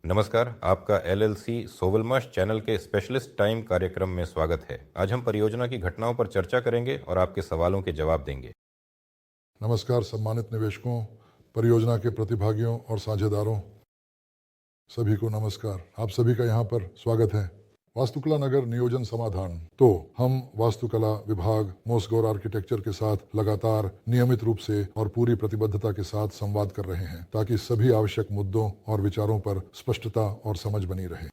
नमस्कार, आपका LLC सोवलमाश channel के स्पेशलिस्ट टाइम कार्यक्रम में स्वागत है। आज हम परियोजना की घटनाओं पर चर्चा करेंगे और आपके सवालों के जवाब देंगे। नमस्कार सम्मानित निवेशकों, परियोजना के प्रतिभागियों और साझेदारों, सभी को नमस्कार। आप सभी का यहाँ पर स्वागत है। वास्तुकला नगर नियोजन समाधान, तो हम वास्तुकला विभाग मोसगौर आर्किटेक्चर के साथ लगातार नियमित रूप से और पूरी प्रतिबद्धता के साथ संवाद कर रहे हैं ताकि सभी आवश्यक मुद्दों और विचारों पर स्पष्टता और समझ बनी रहे।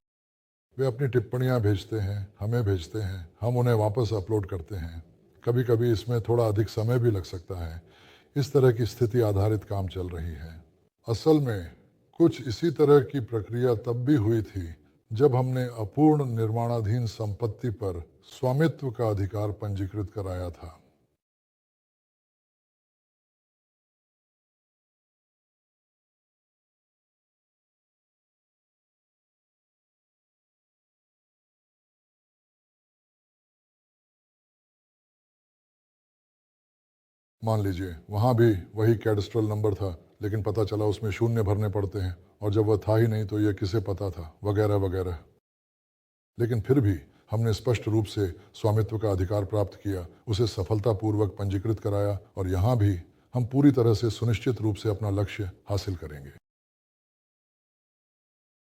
वे अपनी टिप्पणियां भेजते हैं, हमें भेजते हैं, हम उन्हें वापस अपलोड करते हैं। कभी कभी इसमें थोड़ा अधिक समय भी लग सकता है। इस तरह की स्थिति आधारित काम चल रही है। असल में कुछ इसी तरह की प्रक्रिया तब भी हुई थी जब हमने अपूर्ण निर्माणाधीन संपत्ति पर स्वामित्व का अधिकार पंजीकृत कराया था। मान लीजिए वहाँ भी वही कैडस्ट्रल नंबर था, लेकिन पता चला उसमें शून्य भरने पड़ते हैं, और जब वह था ही नहीं तो यह किसे पता था, वगैरह वगैरह। लेकिन फिर भी हमने स्पष्ट रूप से स्वामित्व का अधिकार प्राप्त किया, उसे सफलतापूर्वक पंजीकृत कराया, और यहाँ भी हम पूरी तरह से सुनिश्चित रूप से अपना लक्ष्य हासिल करेंगे।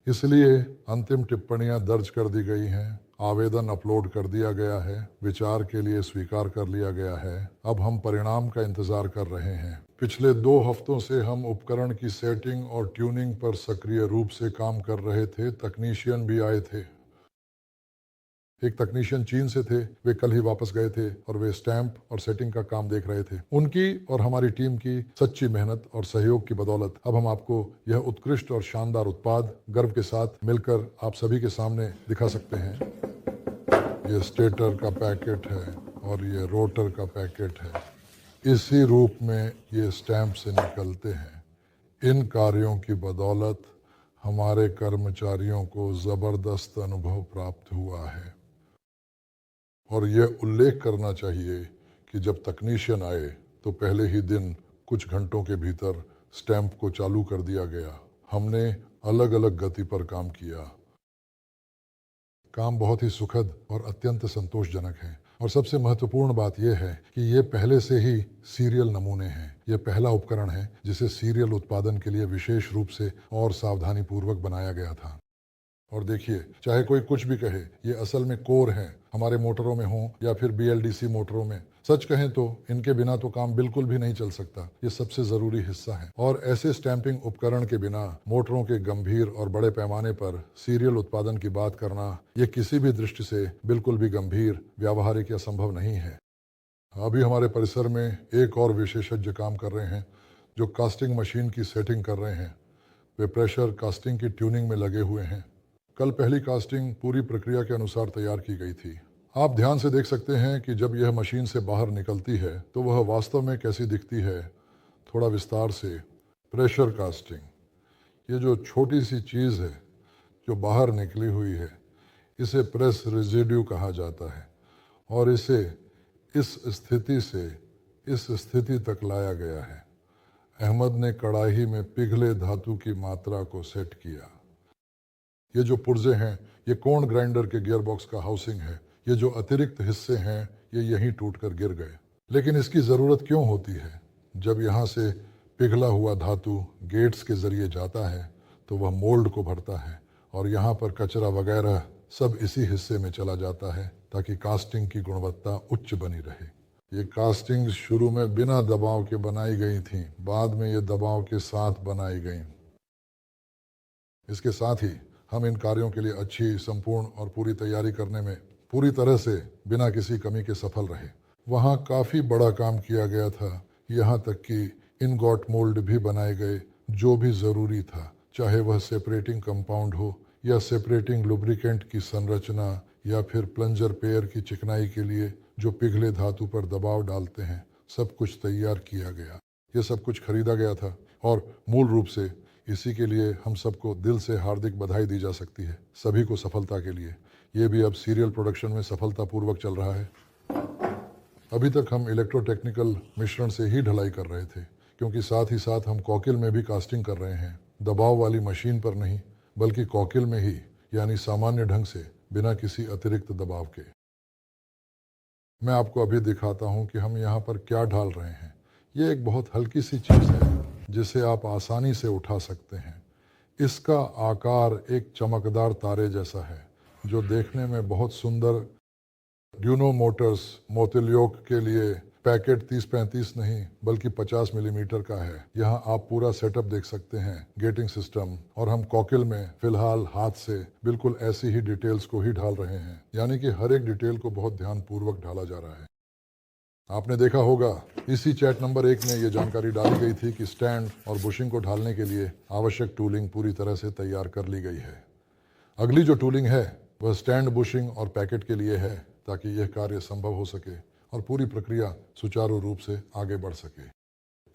इसलिए अंतिम टिप्पणियां दर्ज कर दी गई हैं, आवेदन अपलोड कर दिया गया है, विचार के लिए स्वीकार कर लिया गया है। अब हम परिणाम का इंतजार कर रहे हैं। पिछले 2 हफ्तों से हम उपकरण की सेटिंग और ट्यूनिंग पर सक्रिय रूप से काम कर रहे थे। तकनीशियन भी आए थे। एक तकनीशियन चीन से थे, वे कल ही वापस गए थे और वे स्टैंप और सेटिंग का काम देख रहे थे। उनकी और हमारी टीम की सच्ची मेहनत और सहयोग की बदौलत अब हम आपको यह उत्कृष्ट और शानदार उत्पाद गर्व के साथ मिलकर आप सभी के सामने दिखा सकते हैं। ये स्टेटर का पैकेट है और ये रोटर का पैकेट है। इसी रूप में ये स्टैंप से निकलते हैं। इन कार्यों की बदौलत हमारे कर्मचारियों को ज़बरदस्त अनुभव प्राप्त हुआ है, और यह उल्लेख करना चाहिए कि जब तकनीशियन आए तो पहले ही दिन कुछ घंटों के भीतर स्टैंप को चालू कर दिया गया। हमने अलग अलग गति पर काम किया। काम बहुत ही सुखद और अत्यंत संतोषजनक है, और सबसे महत्वपूर्ण बात यह है कि ये पहले से ही सीरियल नमूने हैं। यह पहला उपकरण है जिसे सीरियल उत्पादन के लिए विशेष रूप से और सावधानी पूर्वक बनाया गया था। और देखिए, चाहे कोई कुछ भी कहे, ये असल में कोर हैं, हमारे मोटरों में हों या फिर BLDC मोटरों में। सच कहें तो इनके बिना तो काम बिल्कुल भी नहीं चल सकता। ये सबसे ज़रूरी हिस्सा है, और ऐसे स्टैंपिंग उपकरण के बिना मोटरों के गंभीर और बड़े पैमाने पर सीरियल उत्पादन की बात करना, ये किसी भी दृष्टि से बिल्कुल भी गंभीर, व्यावहारिक या संभव नहीं है। अभी हमारे परिसर में एक और विशेषज्ञ काम कर रहे हैं जो कास्टिंग मशीन की सेटिंग कर रहे हैं। वे प्रेशर कास्टिंग की ट्यूनिंग में लगे हुए हैं। कल पहली कास्टिंग पूरी प्रक्रिया के अनुसार तैयार की गई थी। आप ध्यान से देख सकते हैं कि जब यह मशीन से बाहर निकलती है तो वह वास्तव में कैसी दिखती है। थोड़ा विस्तार से, प्रेशर कास्टिंग, ये जो छोटी सी चीज़ है जो बाहर निकली हुई है, इसे प्रेस रेजिड्यू कहा जाता है, और इसे इस स्थिति से इस स्थिति तक लाया गया है। अहमद ने कड़ाही में पिघले धातु की मात्रा को सेट किया। ये जो पुर्जे हैं, ये कोण ग्राइंडर के गियरबॉक्स का हाउसिंग है। ये जो अतिरिक्त हिस्से हैं, ये यहीं टूटकर गिर गए। लेकिन इसकी ज़रूरत क्यों होती है? जब यहाँ से पिघला हुआ धातु गेट्स के ज़रिए जाता है तो वह मोल्ड को भरता है, और यहाँ पर कचरा वगैरह सब इसी हिस्से में चला जाता है ताकि कास्टिंग की गुणवत्ता उच्च बनी रहे। ये कास्टिंग शुरू में बिना दबाव के बनाई गई थी, बाद में ये दबाव के साथ बनाई गई। इसके साथ ही हम इन कार्यों के लिए अच्छी, संपूर्ण और पूरी तैयारी करने में पूरी तरह से बिना किसी कमी के सफल रहे। वहाँ काफ़ी बड़ा काम किया गया था, यहाँ तक कि इनगॉट मोल्ड भी बनाए गए जो भी ज़रूरी था, चाहे वह सेपरेटिंग कंपाउंड हो या सेपरेटिंग लुब्रिकेंट की संरचना या फिर प्लंजर पेयर की चिकनाई के लिए जो पिघले धातु पर दबाव डालते हैं। सब कुछ तैयार किया गया। ये सब कुछ खरीदा गया था, और मूल रूप से इसी के लिए हम सबको दिल से हार्दिक बधाई दी जा सकती है, सभी को सफलता के लिए। ये भी अब सीरियल प्रोडक्शन में सफलतापूर्वक चल रहा है। अभी तक हम इलेक्ट्रोटेक्निकल मिश्रण से ही ढलाई कर रहे थे, क्योंकि साथ ही साथ हम कॉकिल में भी कास्टिंग कर रहे हैं। दबाव वाली मशीन पर नहीं, बल्कि कॉकिल में ही, यानी सामान्य ढंग से, बिना किसी अतिरिक्त दबाव के। मैं आपको अभी दिखाता हूं कि हम यहाँ पर क्या डाल रहे हैं। ये एक बहुत हल्की सी चीज़ है जिसे आप आसानी से उठा सकते हैं। इसका आकार एक चमकदार तारे जैसा है जो देखने में बहुत सुंदर। ड्यूनो मोटर्स मोतिल्योक के लिए पैकेट 30-35 नहीं बल्कि 50 मिलीमीटर का है। यहाँ आप पूरा सेटअप देख सकते हैं, गेटिंग सिस्टम, और हम कॉकिल में फिलहाल हाथ से बिल्कुल ऐसी ही डिटेल्स को ही ढाल रहे हैं, यानी कि हर एक डिटेल को बहुत ध्यानपूर्वक ढाला जा रहा है। आपने देखा होगा इसी चैट नंबर 1 में ये जानकारी डाली गई थी कि स्टैंड और बुशिंग को ढालने के लिए आवश्यक टूलिंग पूरी तरह से तैयार कर ली गई है। अगली जो टूलिंग है वह स्टैंड, बुशिंग और पैकेट के लिए है, ताकि यह कार्य संभव हो सके और पूरी प्रक्रिया सुचारू रूप से आगे बढ़ सके।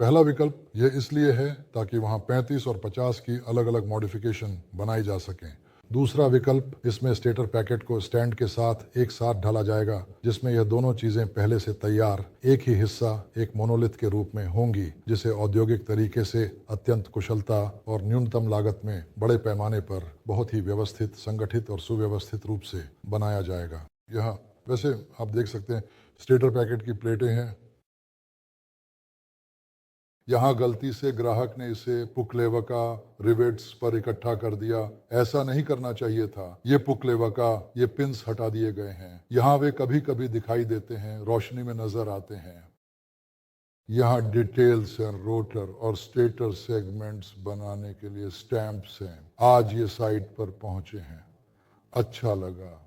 पहला विकल्प यह इसलिए है ताकि वहां 35 और 50 की अलग अलग मॉडिफिकेशन बनाई जा सकें। दूसरा विकल्प, इसमें स्टेटर पैकेट को स्टैंड के साथ एक साथ ढाला जाएगा, जिसमें यह दोनों चीजें पहले से तैयार एक ही हिस्सा एक मोनोलिथ के रूप में होंगी, जिसे औद्योगिक तरीके से अत्यंत कुशलता और न्यूनतम लागत में बड़े पैमाने पर बहुत ही व्यवस्थित, संगठित और सुव्यवस्थित रूप से बनाया जाएगा। यह वैसे आप देख सकते हैं स्टेटर पैकेट की प्लेटें हैं। यहाँ गलती से ग्राहक ने इसे पुकलेवका रिवेट्स पर इकट्ठा कर दिया। ऐसा नहीं करना चाहिए था। ये पुकलेवका, ये पिंस हटा दिए गए हैं। यहाँ वे कभी कभी दिखाई देते हैं, रोशनी में नजर आते हैं। यहाँ डिटेल्स हैं, रोटर और स्टेटर सेगमेंट्स बनाने के लिए स्टैंप्स हैं। आज ये साइट पर पहुंचे हैं, अच्छा लगा।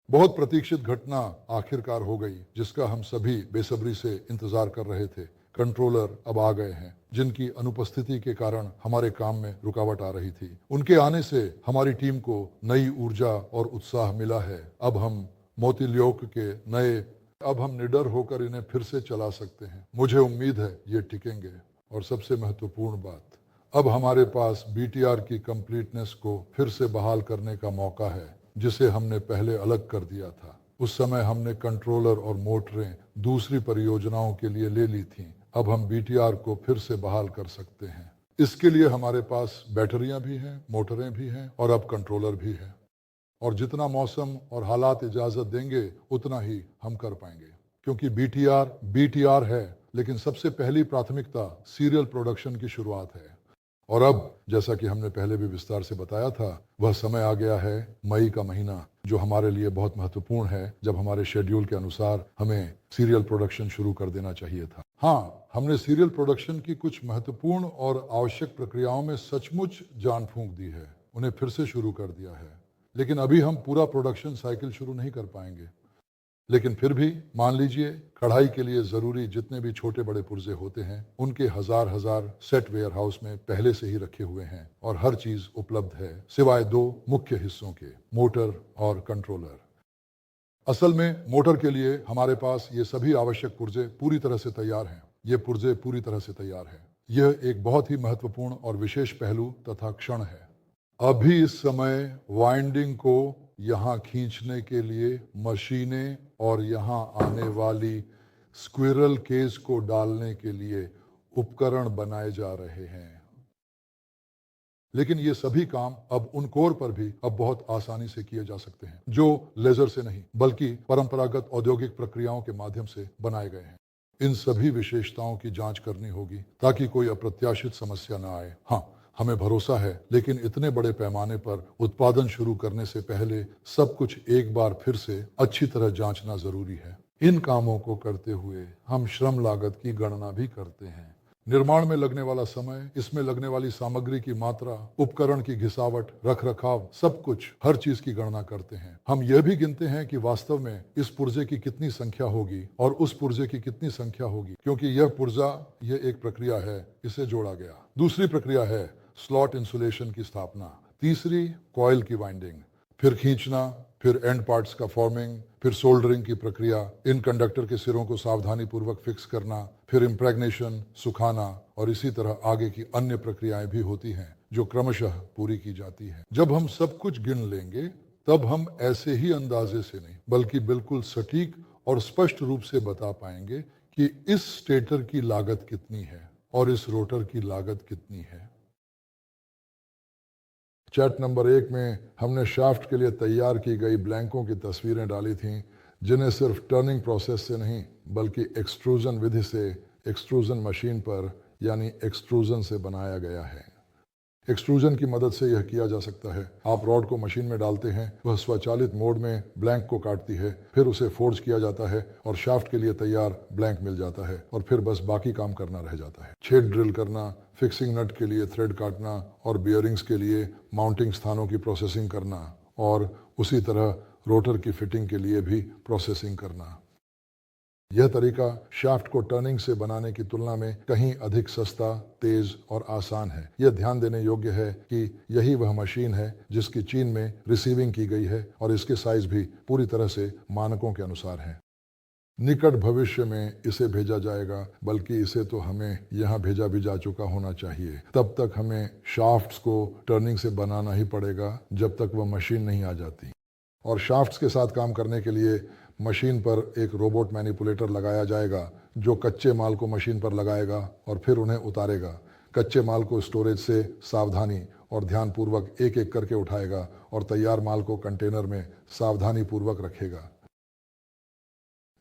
बहुत प्रतीक्षित घटना आखिरकार हो गई, जिसका हम सभी बेसब्री से इंतजार कर रहे थे। कंट्रोलर अब आ गए हैं, जिनकी अनुपस्थिति के कारण हमारे काम में रुकावट आ रही थी। उनके आने से हमारी टीम को नई ऊर्जा और उत्साह मिला है। अब हम मोतिल्योक के अब हम निडर होकर इन्हें फिर से चला सकते हैं। मुझे उम्मीद है ये टिकेंगे। और सबसे महत्वपूर्ण बात, अब हमारे पास बीटीआर की कंप्लीटनेस को फिर से बहाल करने का मौका है, जिसे हमने पहले अलग कर दिया था। उस समय हमने कंट्रोलर और मोटरें दूसरी परियोजनाओं के लिए ले ली थीं। अब हम बीटीआर को फिर से बहाल कर सकते हैं। इसके लिए हमारे पास बैटरियां भी हैं, मोटरें भी हैं और अब कंट्रोलर भी है। और जितना मौसम और हालात इजाजत देंगे उतना ही हम कर पाएंगे, क्योंकि बीटीआर है, लेकिन सबसे पहली प्राथमिकता सीरियल प्रोडक्शन की शुरुआत है। और अब, जैसा कि हमने पहले भी विस्तार से बताया था, वह समय आ गया है, मई का महीना, जो हमारे लिए बहुत महत्वपूर्ण है, जब हमारे शेड्यूल के अनुसार हमें सीरियल प्रोडक्शन शुरू कर देना चाहिए था। हाँ, हमने सीरियल प्रोडक्शन की कुछ महत्वपूर्ण और आवश्यक प्रक्रियाओं में सचमुच जान फूंक दी है, उन्हें फिर से शुरू कर दिया है। लेकिन अभी हम पूरा प्रोडक्शन साइकिल शुरू नहीं कर पाएंगे। लेकिन फिर भी मान लीजिए, कढ़ाई के लिए जरूरी जितने भी छोटे बड़े पुर्जे होते हैं, उनके हजार सेट वेयर हाउस में पहले से ही रखे हुए हैं और हर चीज उपलब्ध है, सिवाय 2 मुख्य हिस्सों के, मोटर और कंट्रोलर। असल में मोटर के लिए हमारे पास ये सभी आवश्यक पुर्जे पूरी तरह से तैयार हैं। ये पुर्जे पूरी तरह से तैयार हैं। यह एक बहुत ही महत्वपूर्ण और विशेष पहलू तथा क्षण है। अभी इस समय वाइंडिंग को यहाँ खींचने के लिए मशीनें और यहाँ आने वाली स्क्विरल केज को डालने के लिए उपकरण बनाए जा रहे हैं। लेकिन ये सभी काम अब उन कोर पर भी अब बहुत आसानी से किए जा सकते हैं, जो लेजर से नहीं बल्कि परंपरागत औद्योगिक प्रक्रियाओं के माध्यम से बनाए गए हैं। इन सभी विशेषताओं की जांच करनी होगी ताकि कोई अप्रत्याशित समस्या न आए। हाँ, हमें भरोसा है, लेकिन इतने बड़े पैमाने पर उत्पादन शुरू करने से पहले सब कुछ एक बार फिर से अच्छी तरह जांचना जरूरी है। इन कामों को करते हुए हम श्रम लागत की गणना भी करते हैं। निर्माण में लगने वाला समय, इसमें लगने वाली सामग्री की मात्रा, उपकरण की घिसावट, रखरखाव, सब कुछ, हर चीज की गणना करते हैं। हम यह भी गिनते हैं कि वास्तव में इस पुर्जे की कितनी संख्या होगी और उस पुर्जे की कितनी संख्या होगी, क्योंकि यह पुर्जा, यह एक प्रक्रिया है, इसे जोड़ा गया। दूसरी प्रक्रिया है स्लॉट इंसुलेशन की स्थापना। तीसरी, कॉइल की वाइंडिंग, फिर खींचना, फिर एंड पार्ट्स का फॉर्मिंग, फिर सोल्डरिंग की प्रक्रिया, इन कंडक्टर के सिरों को सावधानी पूर्वक फिक्स करना, फिर इम्प्रेग्नेशन, सुखाना, और इसी तरह आगे की अन्य प्रक्रियाएं भी होती हैं जो क्रमशः पूरी की जाती हैं। जब हम सब कुछ गिन लेंगे, तब हम ऐसे ही अंदाजे से नहीं बल्कि बिल्कुल सटीक और स्पष्ट रूप से बता पाएंगे कि इस स्टेटर की लागत कितनी है और इस रोटर की लागत कितनी है। चैट नंबर 1 में हमने शाफ्ट के लिए तैयार की गई ब्लैंकों की तस्वीरें डाली थीं, जिन्हें सिर्फ टर्निंग प्रोसेस से नहीं बल्कि एक्सट्रूजन विधि से एक्सट्रूजन मशीन पर यानी एक्सट्रूजन से बनाया गया है। एक्सट्रूजन की मदद से यह किया जा सकता है। आप रॉड को मशीन में डालते हैं, वह स्वचालित मोड में ब्लैंक को काटती है, फिर उसे फोर्ज किया जाता है और शाफ्ट के लिए तैयार ब्लैंक मिल जाता है और फिर बस बाकी काम करना रह जाता है। छेद ड्रिल करना, फिक्सिंग नट के लिए थ्रेड काटना और बियरिंग्स के लिए माउंटिंग स्थानों की प्रोसेसिंग करना और उसी तरह रोटर की फिटिंग के लिए भी प्रोसेसिंग करना। यह तरीका शाफ्ट को टर्निंग से बनाने की तुलना में कहीं अधिक सस्ता, तेज और आसान है। यह ध्यान देने योग्य है कि यही वह मशीन है जिसकी चीन में रिसीविंग की गई है और इसके साइज भी पूरी तरह से मानकों के अनुसार है। निकट भविष्य में इसे भेजा जाएगा, बल्कि इसे तो हमें यहाँ भेजा भी जा चुका होना चाहिए। तब तक हमें शाफ्ट्स को टर्निंग से बनाना ही पड़ेगा जब तक वह मशीन नहीं आ जाती। और शाफ्ट्स के साथ काम करने के लिए मशीन पर एक रोबोट मैनिपुलेटर लगाया जाएगा जो कच्चे माल को मशीन पर लगाएगा और फिर उन्हें उतारेगा। कच्चे माल को स्टोरेज से सावधानी और ध्यानपूर्वक एक एक करके उठाएगा और तैयार माल को कंटेनर में सावधानी पूर्वक रखेगा।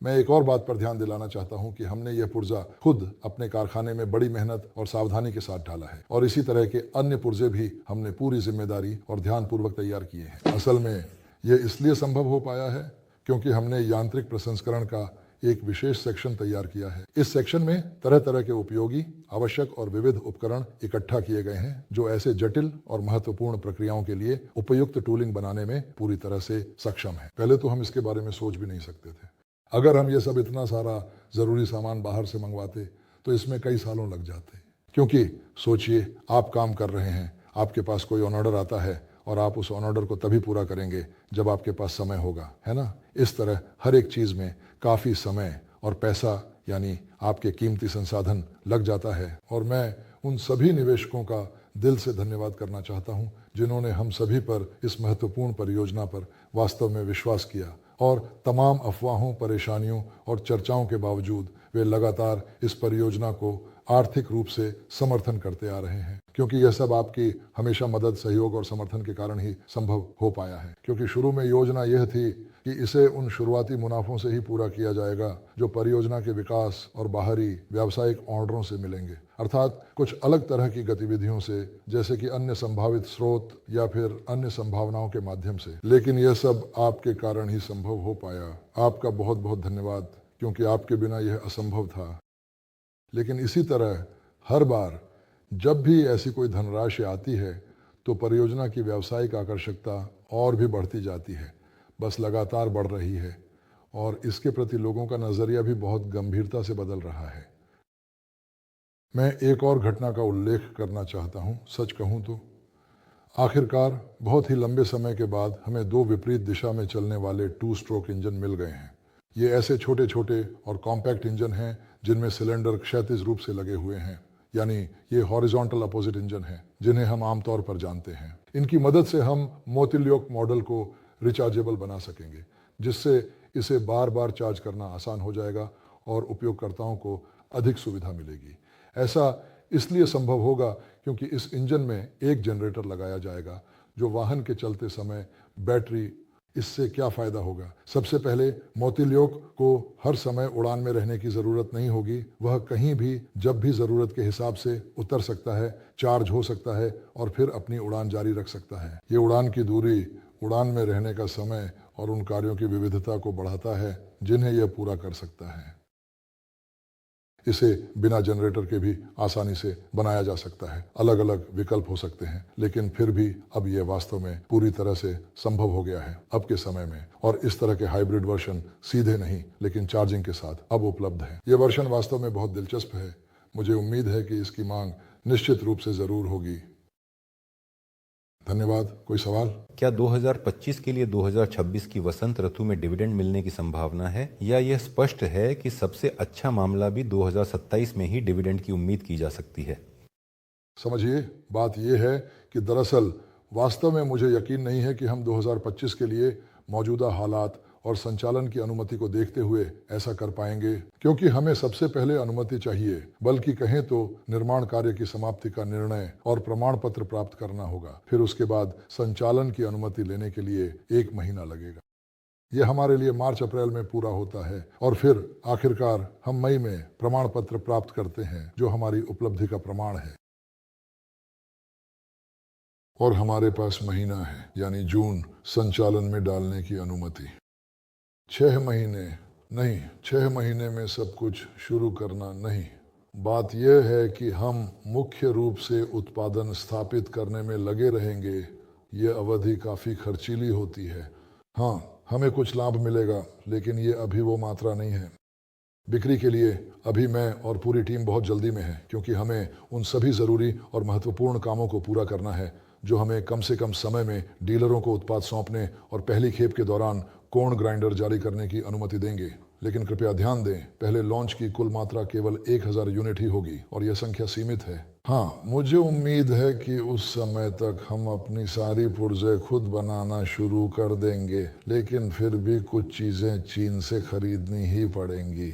मैं एक और बात पर ध्यान दिलाना चाहता हूं कि हमने यह पुर्जा खुद अपने कारखाने में बड़ी मेहनत और सावधानी के साथ डाला है और इसी तरह के अन्य पुर्जे भी हमने पूरी जिम्मेदारी और ध्यानपूर्वक तैयार किए हैं। असल में यह इसलिए संभव हो पाया है क्योंकि हमने यांत्रिक प्रसंस्करण का एक विशेष सेक्शन तैयार किया है। इस सेक्शन में तरह तरह के उपयोगी, आवश्यक और विविध उपकरण इकट्ठा किए गए हैं जो ऐसे जटिल और महत्वपूर्ण प्रक्रियाओं के लिए उपयुक्त टूलिंग बनाने में पूरी तरह से सक्षम है। पहले तो हम इसके बारे में सोच भी नहीं सकते थे। अगर हम ये सब इतना सारा जरूरी सामान बाहर से मंगवाते तो इसमें कई सालों लग जाते, क्योंकि सोचिए, आप काम कर रहे हैं, आपके पास कोई ऑर्डर आता है और आप उस ऑर्डर को तभी पूरा करेंगे जब आपके पास समय होगा, है ना। इस तरह हर एक चीज़ में काफ़ी समय और पैसा यानी आपके कीमती संसाधन लग जाता है। और मैं उन सभी निवेशकों का दिल से धन्यवाद करना चाहता हूं जिन्होंने हम सभी पर इस महत्वपूर्ण परियोजना पर वास्तव में विश्वास किया और तमाम अफवाहों, परेशानियों और चर्चाओं के बावजूद वे लगातार इस परियोजना को आर्थिक रूप से समर्थन करते आ रहे हैं, क्योंकि यह सब आपकी हमेशा मदद, सहयोग और समर्थन के कारण ही संभव हो पाया है। क्योंकि शुरू में योजना यह थी कि इसे उन शुरुआती मुनाफों से ही पूरा किया जाएगा जो परियोजना के विकास और बाहरी व्यावसायिक ऑर्डरों से मिलेंगे, अर्थात कुछ अलग तरह की गतिविधियों से, जैसे कि अन्य संभावित स्रोत या फिर अन्य संभावनाओं के माध्यम से। लेकिन यह सब आपके कारण ही संभव हो पाया। आपका बहुत बहुत धन्यवाद, क्योंकि आपके बिना यह असंभव था। लेकिन इसी तरह हर बार जब भी ऐसी कोई धनराशि आती है तो परियोजना की व्यावसायिक आकर्षकता और भी बढ़ती जाती है, बस लगातार बढ़ रही है और इसके प्रति लोगों का नज़रिया भी बहुत गंभीरता से बदल रहा है। मैं एक और घटना का उल्लेख करना चाहता हूँ। सच कहूँ तो आखिरकार बहुत ही लंबे समय के बाद हमें दो विपरीत दिशा में चलने वाले 2 स्ट्रोक इंजन मिल गए हैं। ये ऐसे छोटे छोटे और कॉम्पैक्ट इंजन हैं जिनमें सिलेंडर क्षैतिज रूप से लगे हुए हैं, यानी ये हॉरिजॉन्टल अपोजिट इंजन हैं जिन्हें हम आमतौर पर जानते हैं। इनकी मदद से हम मोतिल्योक मॉडल को रिचार्जेबल बना सकेंगे, जिससे इसे बार बार चार्ज करना आसान हो जाएगा और उपयोगकर्ताओं को अधिक सुविधा मिलेगी। ऐसा इसलिए संभव होगा क्योंकि इस इंजन में एक जनरेटर लगाया जाएगा जो वाहन के चलते समय बैटरी। इससे क्या फ़ायदा होगा? सबसे पहले मोतिल्योक को हर समय उड़ान में रहने की ज़रूरत नहीं होगी। वह कहीं भी जब भी ज़रूरत के हिसाब से उतर सकता है, चार्ज हो सकता है और फिर अपनी उड़ान जारी रख सकता है। ये उड़ान की दूरी, उड़ान में रहने का समय और उन कार्यों की विविधता को बढ़ाता है जिन्हें यह पूरा कर सकता है। इसे बिना जनरेटर के भी आसानी से बनाया जा सकता है। अलग अलग विकल्प हो सकते हैं, लेकिन फिर भी अब यह वास्तव में पूरी तरह से संभव हो गया है अब के समय में। और इस तरह के हाइब्रिड वर्जन सीधे नहीं लेकिन चार्जिंग के साथ अब उपलब्ध है। यह वर्जन वास्तव में बहुत दिलचस्प है। मुझे उम्मीद है कि इसकी मांग निश्चित रूप से जरूर होगी। धन्यवाद। कोई सवाल? क्या 2025 के लिए 2026 की वसंत ऋतु में डिविडेंड मिलने की संभावना है, या यह स्पष्ट है कि सबसे अच्छा मामला भी 2027 में ही डिविडेंड की उम्मीद की जा सकती है? समझिए, बात यह है कि दरअसल वास्तव में मुझे यकीन नहीं है कि हम 2025 के लिए मौजूदा हालात और संचालन की अनुमति को देखते हुए ऐसा कर पाएंगे, क्योंकि हमें सबसे पहले अनुमति चाहिए, बल्कि कहें तो निर्माण कार्य की समाप्ति का निर्णय और प्रमाण पत्र प्राप्त करना होगा। फिर उसके बाद संचालन की अनुमति लेने के लिए 1 महीना लगेगा। यह हमारे लिए मार्च अप्रैल में पूरा होता है और फिर आखिरकार हम मई में प्रमाण पत्र प्राप्त करते हैं, जो हमारी उपलब्धि का प्रमाण है। और हमारे पास महीना है, यानी जून, संचालन में डालने की अनुमति। 6 महीने नहीं, 6 महीने में सब कुछ शुरू करना नहीं। बात यह है कि हम मुख्य रूप से उत्पादन स्थापित करने में लगे रहेंगे। ये अवधि काफ़ी खर्चीली होती है। हाँ, हमें कुछ लाभ मिलेगा, लेकिन ये अभी वो मात्रा नहीं है। बिक्री के लिए अभी मैं और पूरी टीम बहुत जल्दी में है, क्योंकि हमें उन सभी ज़रूरी और महत्वपूर्ण कामों को पूरा करना है जो हमें कम से कम समय में डीलरों को उत्पाद सौंपने और पहली खेप के दौरान कोण ग्राइंडर जारी करने की अनुमति देंगे। लेकिन कृपया ध्यान दें, पहले लॉन्च की कुल मात्रा केवल 1000 यूनिट ही होगी और यह संख्या सीमित है। हाँ, मुझे उम्मीद है कि उस समय तक हम अपनी सारी पुर्जे खुद बनाना शुरू कर देंगे, लेकिन फिर भी कुछ चीज़ें चीन से खरीदनी ही पड़ेंगी।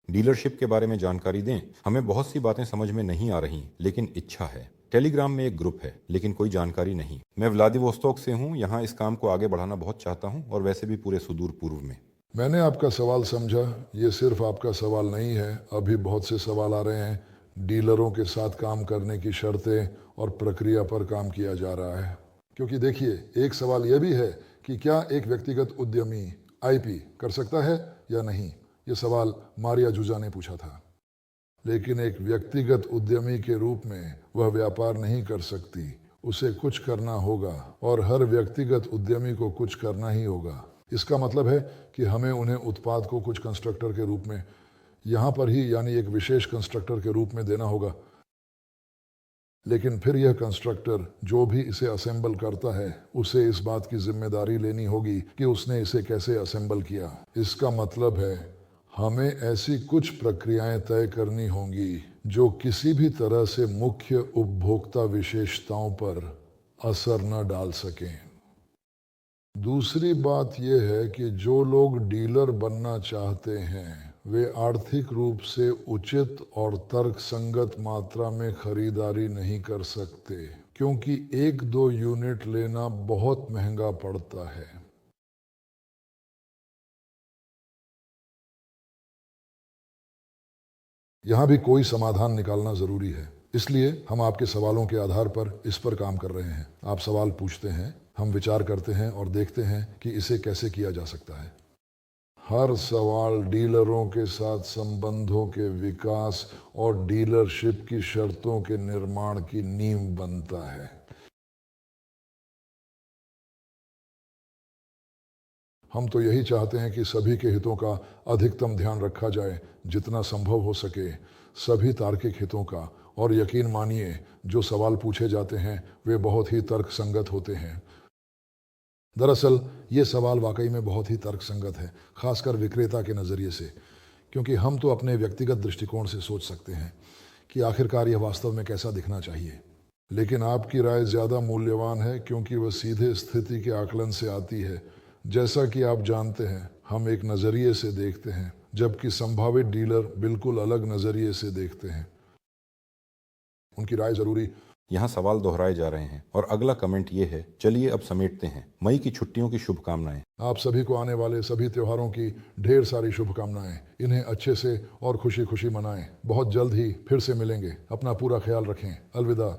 डीलरशिप के बारे में जानकारी दें। हमें बहुत सी बातें समझ में नहीं आ रही, लेकिन इच्छा है। टेलीग्राम में एक ग्रुप है, लेकिन कोई जानकारी नहीं। मैं व्लादिवोस्तोक से हूँ। यहाँ इस काम को आगे बढ़ाना बहुत चाहता हूँ, और वैसे भी पूरे सुदूर पूर्व में। मैंने आपका सवाल समझा। ये सिर्फ आपका सवाल नहीं है, अभी बहुत से सवाल आ रहे हैं। डीलरों के साथ काम करने की शर्तें और प्रक्रिया पर काम किया जा रहा है। क्योंकि देखिए, एक सवाल यह भी है कि क्या एक व्यक्तिगत उद्यमी आईपी कर सकता है या नहीं। ये सवाल मारिया जुजा ने पूछा था। लेकिन एक व्यक्तिगत उद्यमी के रूप में वह व्यापार नहीं कर सकती। उसे कुछ करना होगा, और हर व्यक्तिगत उद्यमी को कुछ करना ही होगा। इसका मतलब है कि हमें उन्हें उत्पाद को कुछ कंस्ट्रक्टर के रूप में, यहाँ पर ही यानी एक विशेष कंस्ट्रक्टर के रूप में देना होगा। लेकिन फिर यह कंस्ट्रक्टर जो भी इसे असेंबल करता है, उसे इस बात की जिम्मेदारी लेनी होगी कि उसने इसे कैसे असेंबल किया। इसका मतलब है हमें ऐसी कुछ प्रक्रियाएं तय करनी होंगी जो किसी भी तरह से मुख्य उपभोक्ता विशेषताओं पर असर न डाल सकें। दूसरी बात यह है कि जो लोग डीलर बनना चाहते हैं, वे आर्थिक रूप से उचित और तर्कसंगत मात्रा में खरीदारी नहीं कर सकते, क्योंकि 1-2 यूनिट लेना बहुत महंगा पड़ता है। यहाँ भी कोई समाधान निकालना जरूरी है। इसलिए हम आपके सवालों के आधार पर इस पर काम कर रहे हैं। आप सवाल पूछते हैं, हम विचार करते हैं और देखते हैं कि इसे कैसे किया जा सकता है। हर सवाल डीलरों के साथ संबंधों के विकास और डीलरशिप की शर्तों के निर्माण की नींव बनता है। हम तो यही चाहते हैं कि सभी के हितों का अधिकतम ध्यान रखा जाए, जितना संभव हो सके सभी तार्किक हितों का। और यकीन मानिए, जो सवाल पूछे जाते हैं वे बहुत ही तर्कसंगत होते हैं। दरअसल ये सवाल वाकई में बहुत ही तर्कसंगत है, खासकर विक्रेता के नज़रिए से, क्योंकि हम तो अपने व्यक्तिगत दृष्टिकोण से सोच सकते हैं कि आखिरकार यह वास्तव में कैसा दिखना चाहिए। लेकिन आपकी राय ज़्यादा मूल्यवान है, क्योंकि वह सीधे स्थिति के आकलन से आती है। जैसा कि आप जानते हैं, हम एक नज़रिए से देखते हैं, जबकि संभावित डीलर बिल्कुल अलग नज़रिए से देखते हैं। उनकी राय ज़रूरी। यहाँ सवाल दोहराए जा रहे हैं, और अगला कमेंट ये है। चलिए अब समेटते हैं। मई की छुट्टियों की शुभकामनाएं। आप सभी को आने वाले सभी त्योहारों की ढेर सारी शुभकामनाएं। इन्हें अच्छे से और खुशी खुशी मनाएं। बहुत जल्द ही फिर से मिलेंगे। अपना पूरा ख्याल रखें। अलविदा।